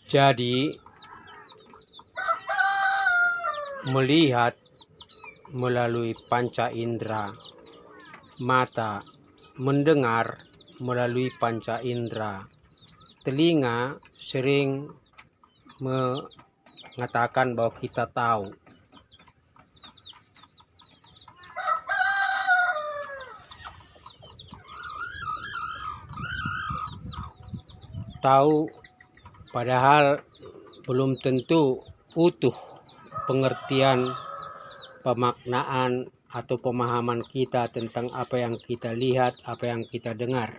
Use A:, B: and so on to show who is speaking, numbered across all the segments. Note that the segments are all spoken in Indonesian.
A: Jadi, melihat melalui panca indera, mata, mendengar melalui panca indera, telinga sering mengatakan bahwa kita tahu. Tahu padahal belum tentu utuh pengertian, pemaknaan atau pemahaman kita tentang apa yang kita lihat, apa yang kita dengar.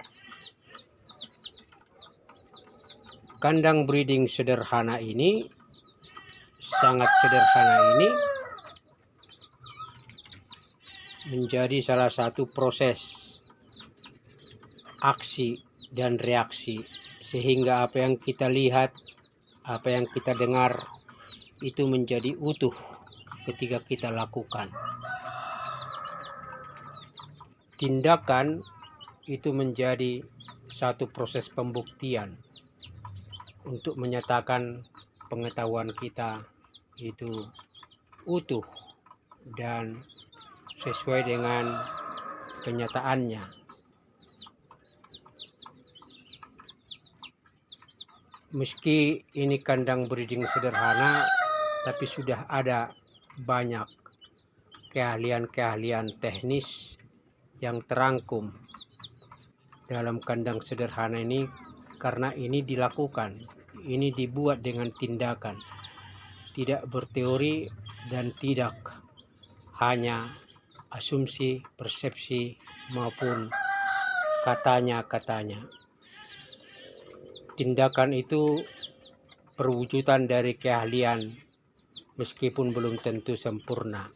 A: Kandang breeding sederhana ini, sangat sederhana ini, menjadi salah satu proses aksi dan reaksi, sehingga apa yang kita lihat, apa yang kita dengar itu menjadi utuh ketika kita lakukan. Tindakan itu menjadi satu proses pembuktian untuk menyatakan pengetahuan kita itu utuh dan sesuai dengan kenyataannya. Meski ini kandang breeding sederhana, tapi sudah ada banyak keahlian-keahlian teknis yang terangkum dalam kandang sederhana ini, karena ini dilakukan, ini dibuat dengan tindakan, tidak berteori dan tidak hanya asumsi, persepsi maupun katanya-katanya. Tindakan itu perwujudan dari keahlian meskipun belum tentu sempurna.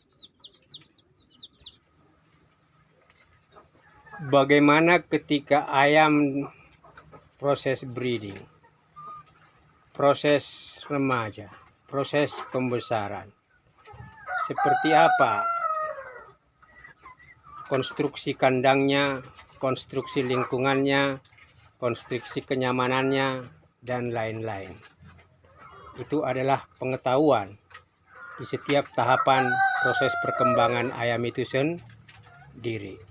A: Bagaimana ketika ayam proses breeding, proses remaja, proses pembesaran? Seperti apa konstruksi kandangnya, konstruksi lingkungannya, konstruksi kenyamanannya, dan lain-lain. Itu adalah pengetahuan di setiap tahapan proses perkembangan ayam itu sendiri.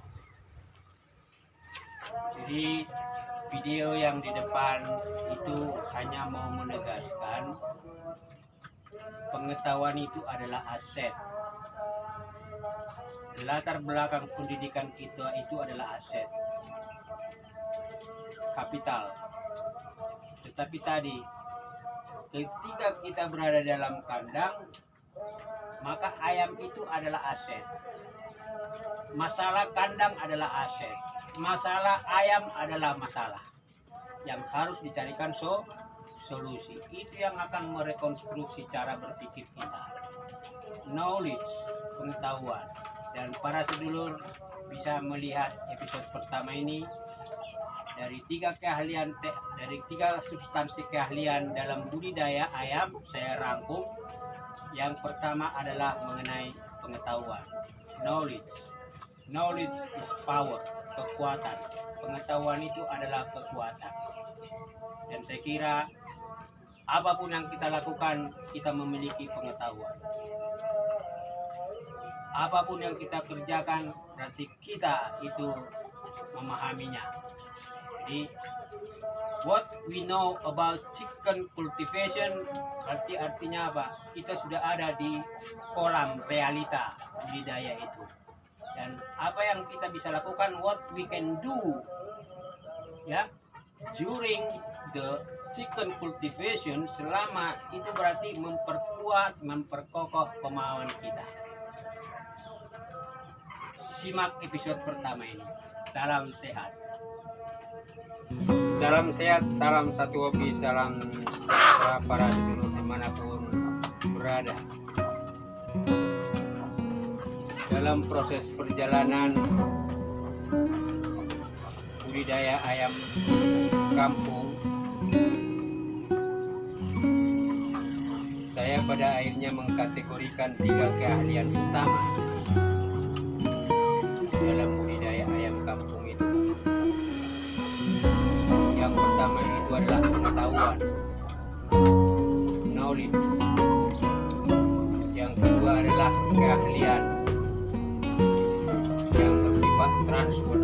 A: Jadi video yang di depan itu hanya mau menegaskan pengetahuan itu adalah aset. Latar belakang pendidikan kita itu adalah aset, kapital. Tetapi tadi ketika kita berada dalam kandang, maka ayam itu adalah aset. Masalah kandang adalah aset. Masalah ayam adalah masalah yang harus dicarikan solusi. Itu yang akan merekonstruksi cara berpikir kita. Knowledge, pengetahuan. Dan para sedulur bisa melihat episode pertama ini dari tiga substansi keahlian dalam budidaya ayam saya rangkum. Yang pertama adalah mengenai pengetahuan, knowledge. Knowledge is power, kekuatan. Pengetahuan itu adalah kekuatan. Dan saya kira apapun yang kita lakukan, kita memiliki pengetahuan. Apapun yang kita kerjakan, berarti kita itu memahaminya. Jadi, what we know about chicken cultivation, artinya apa? Kita sudah ada di kolam realita budidaya itu. Dan apa yang kita bisa lakukan, what we can do, ya, during the chicken cultivation, selama itu berarti memperkuat, memperkokoh pemahaman kita. Simak episode pertama ini. Salam sehat. Salam sehat, salam satu hobi, salam sejahtera para sedulur dimanapun berada. Dalam proses perjalanan budidaya ayam kampung, saya pada akhirnya mengkategorikan 3 keahlian utama dalam budidaya ayam kampung itu. Yang pertama itu adalah pengetahuan. knowledge. Yang kedua adalah keahlian yang bersifat transfer,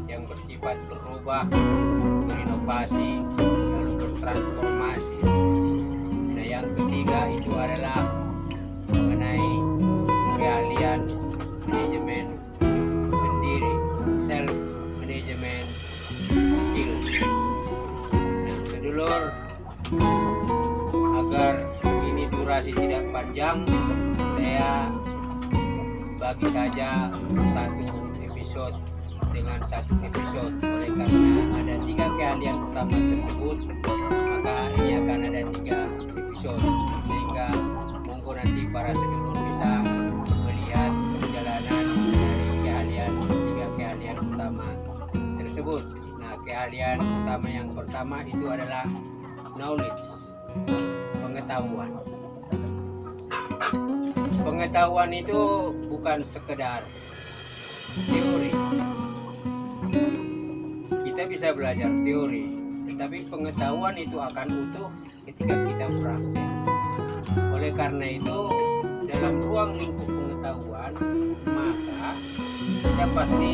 A: yang bersifat berubah, berinovasi, lalu bertransformasi. Nah, yang ketiga itu adalah mengenai keahlian manajemen sendiri, self management skill. Nah, sedulur, agar ini durasi tidak panjang, saya bagi saja satu episode dengan satu episode. Oleh karena ada 3 keahlian utama tersebut, maka ini akan ada 3 episode, sehingga monggo nanti para sedulur bisa melihat perjalanan dari keahlian 3 keahlian utama tersebut. Nah, keahlian utama yang pertama itu adalah knowledge, pengetahuan. Pengetahuan itu bukan sekedar teori. Kita bisa belajar teori, tetapi pengetahuan itu akan utuh ketika kita praktek. Oleh karena itu, dalam ruang lingkup pengetahuan, maka kita pasti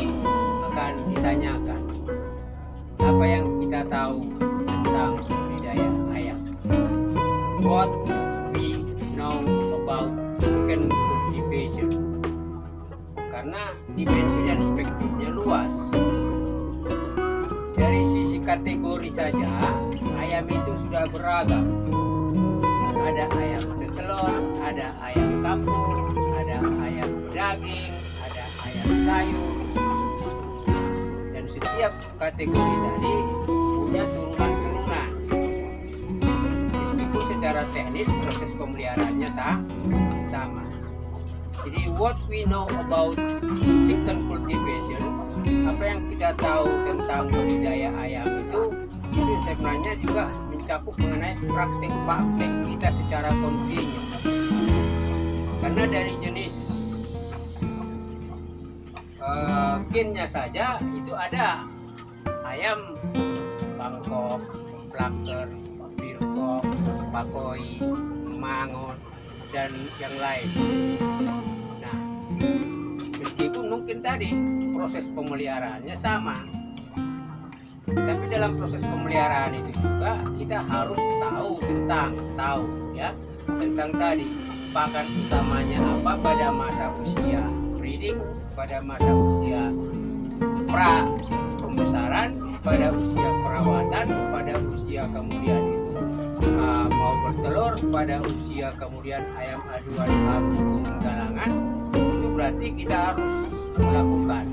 A: akan ditanyakan apa yang kita tahu tentang budidaya ayam. What we know about chicken cultivation. Karena dimensi dan spektrumnya luas. Dari sisi kategori saja, ayam itu sudah beragam. Ada ayam telur, ada ayam kampung, ada ayam daging, ada ayam sayur. Dan setiap kategori tadi punya turunan-turunan. Meskipun secara teknis proses pemeliharaannya sama. Jadi what we know about chicken cultivation, apa yang kita tahu tentang budidaya ayam itu sebenarnya juga mencakup mengenai praktek kita secara kontinu. Karena dari jenis gennya saja itu ada ayam Bangkok, Plucker, Birkok, Pakoi, Mangon, dan yang lain. Nah, meskipun mungkin tadi proses pemeliharaannya sama, tapi dalam proses pemeliharaan itu juga kita harus tahu tentang tadi pakan utamanya apa pada masa usia breeding, pada masa usia pra pembesaran, pada usia perawatan, pada usia kemudian itu mau bertelur, pada usia kemudian ayam aduan harus turun galangan. Itu berarti kita harus melakukan.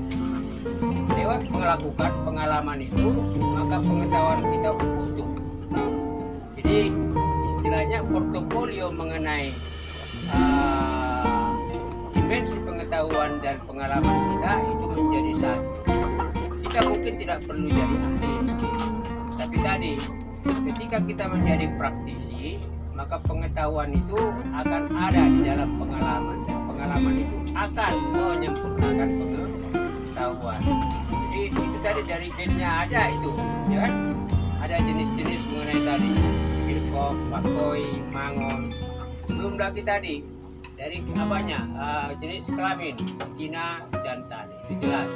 A: Lewat melakukan pengalaman itu, maka pengetahuan kita utuh. Jadi istilahnya portofolio mengenai dimensi pengetahuan dan pengalaman kita itu menjadi satu. Kita mungkin tidak perlu jadi ahli, tapi tadi ketika kita menjadi praktisi, maka pengetahuan itu akan ada di dalam pengalaman, dan pengalaman itu akan menyempurnakan pengetahuan. Jadi itu tadi dari gennya aja itu, ya kan? Ada jenis-jenis mengenai tadi Birkok, Pakoi, Mangon. Belum lagi tadi dari apanya jenis kelamin betina, jantan, itu jelas.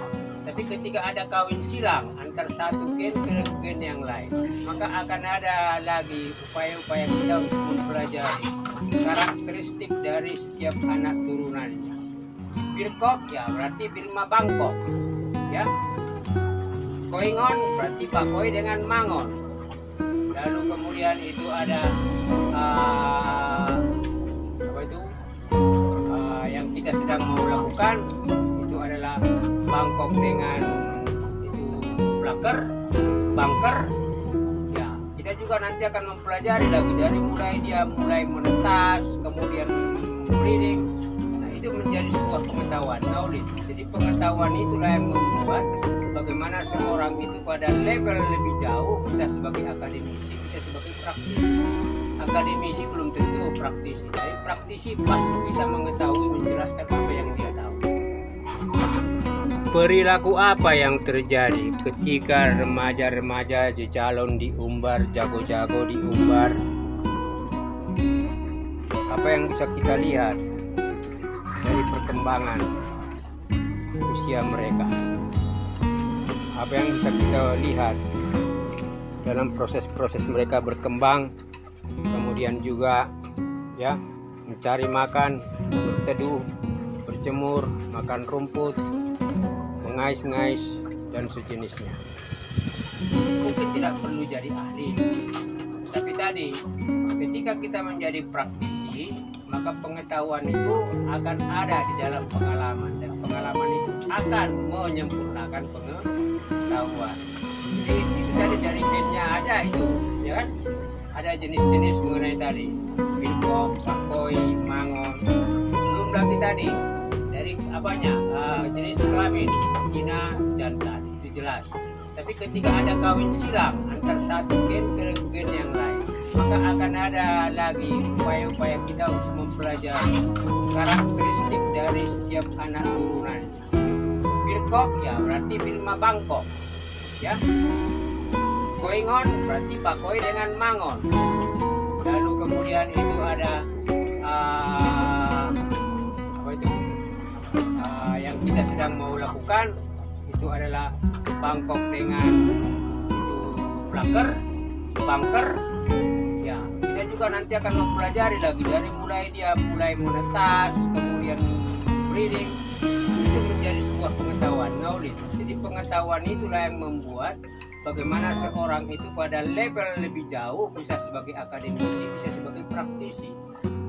A: Tapi ketika ada kawin silang antar satu gen ke gen yang lain, maka akan ada lagi upaya-upaya kita untuk mempelajari karakteristik dari setiap anak turunannya. Birkok ya berarti Birma Bangkok, ya. Koingon berarti Pakoi dengan Mangon. Lalu kemudian itu ada yang kita sedang mau lakukan itu adalah Bangkok dengan itu Plucker, Bangker. Ya, kita juga nanti akan mempelajari lagi dari mulai menetas, kemudian breeding. Nah, itu menjadi sebuah pengetahuan, knowledge. Jadi pengetahuan itulah yang membuat bagaimana seorang itu pada level lebih jauh bisa sebagai akademisi, bisa sebagai praktisi. Akademisi belum tentu praktisi, tapi praktisi pasti bisa mengetahui, menjelaskan apa yang dia tahu. Perilaku apa yang terjadi ketika remaja-remaja calon diumbar, jago-jago diumbar, apa yang bisa kita lihat dari perkembangan usia mereka, apa yang bisa kita lihat dalam proses-proses mereka berkembang, kemudian juga ya mencari makan, berteduh, berjemur, makan rumput, mengais-ngais dan sejenisnya. Mungkin tidak perlu jadi ahli, tapi tadi ketika kita menjadi praktisi, maka pengetahuan itu akan ada di dalam pengalaman, dan pengalaman itu akan menyempurnakan pengetahuan. Jadi itu tadi dari gennya ada itu, ya kan? Ada jenis-jenis mengenai tadi Bilkok, Pakoi, Mangon. Belum lagi tadi dari apanya jenis kelamin Cina, jantan, itu jelas. Tapi ketika ada kawin silang antar satu gen ke gen yang lain, maka akan ada lagi upaya-upaya kita untuk mempelajari karakteristik dari setiap anak turunannya. Bilkok ya berarti Bilma Bangkok, ya. Koingon berarti Pakoi dengan Mangon. Lalu kemudian itu ada yang kita sedang mau lakukan itu adalah Bangkok dengan itu Bangker. Ya, kita juga nanti akan mempelajari lagi dari mulai menetas, kemudian breeding, itu menjadi sebuah pengetahuan, knowledge. Jadi pengetahuan itulah yang membuat bagaimana seorang itu pada level lebih jauh bisa sebagai akademisi, bisa sebagai praktisi.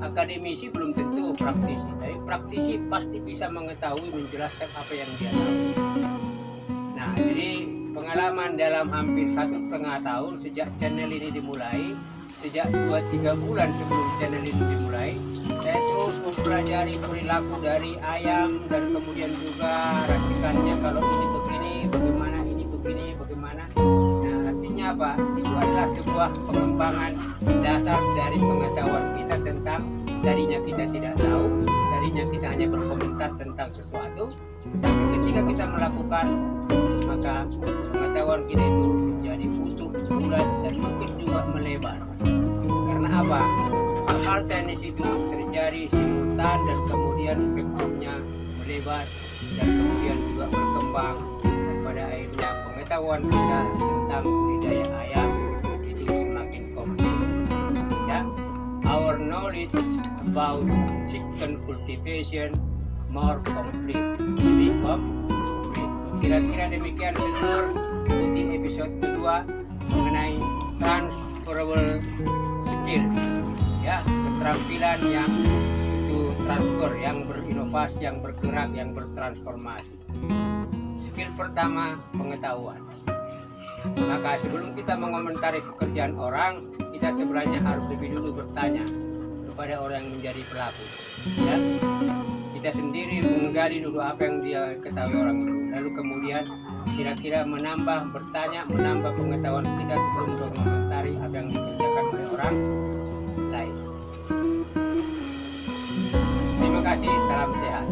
A: Akademisi belum tentu praktisi, tapi praktisi pasti bisa mengetahui, menjelaskan apa yang dia tahu. Nah, jadi pengalaman dalam hampir 1,5 tahun sejak channel ini dimulai, sejak 2-3 bulan sebelum channel ini dimulai, saya terus mempelajari perilaku dari ayam dan kemudian juga racikannya, kalau ini begini, bagaimana, ini begini, bagaimana. Nah, artinya apa? Itu adalah sebuah pengembangan dasar dari pengetahuan kita tentang tadinya kita tidak tahu, tadinya kita hanya berkomentar tentang sesuatu, tapi ketika kita melakukan, maka pengetahuan kita itu menjadi utuh, bulat, dan mungkin juga melebar. Karena apa? Hal teknis itu terjadi simultan dan kemudian spektrumnya melebar dan kemudian juga berkembang, dan pada akhirnya pengetahuan kita tentang budidaya ayam itu semakin komplit. Ya, our knowledge about chicken cultivation more complete. Jadi complete. Kira-kira demikian sedulur, ikuti episode kedua mengenai transferable skills, ya, keterampilan yang itu transfer, yang berinovasi, yang bergerak, yang bertransformasi. Skill pertama, pengetahuan. Maka sebelum kita mengomentari pekerjaan orang, kita sebenarnya harus lebih dulu bertanya kepada orang yang menjadi pelaku, ya. Kita sendiri menggali dulu apa yang dia ketahui orang itu, lalu kemudian kira-kira bertanya, menambah pengetahuan kita sebelum mengomentari apa yang dikerjakan oleh orang lain. Terima kasih, salam sehat.